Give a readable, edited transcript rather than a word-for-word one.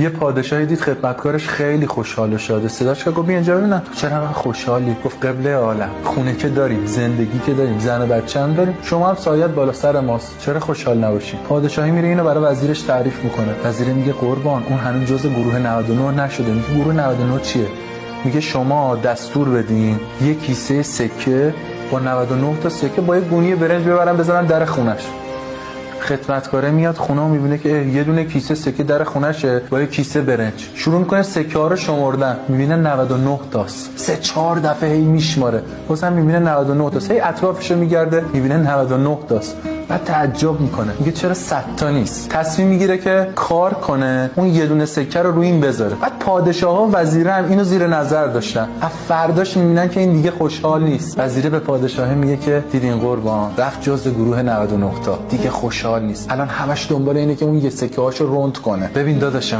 یه پادشاهی دید خدمتکارش خیلی خوشحال و شاده، صداش کرد گفت بیا اینجا ببینم تو چرا انقدر خوشحالی. گفت قبله عالم، خونه که داریم، زندگی که داریم، زن و بچه هم داریم، شما هم سایت بالا سر ماست، چرا خوشحال نباشی؟ پادشاهی میره اینو برای وزیرش تعریف میکنه. وزیر میگه قربان اون هنوز جزء گروه 99 نشده. میگه گروه 99 چیه؟ میگه شما دستور بدین یه کیسه سکه با 99 تا سکه با یه گونی برنج ببرن بذارن در خونش. خدمتکاره میاد خونه و میبینه که یه دونه کیسه سکه در خونشه با یه کیسه برنج. شروع میکنه سکه ها رو شمردن، میبینه 99 تاست. 3-4 دفعه هی میشماره، بازم میبینه 99 تاست. هی اطرافشو میگرده، میبینه 99 تاست. بعد تعجب میکنه، میگه چرا 100 تا نیست؟ تصمیم میگیره که کار کنه اون یه دونه سکه رو روی این بذاره. بعد پادشاها و وزیره هم اینو زیر نظر داشتن. از فرداش میبینن که این دیگه خوشحال نیست. وزیره به پادشاه میگه که دیدین قربان رفت جزء گروه 99 تا، دیگه خوشحال نیست. الان همش دنبال اینه که اون یه سکه هاشو رند کنه. ببین داداش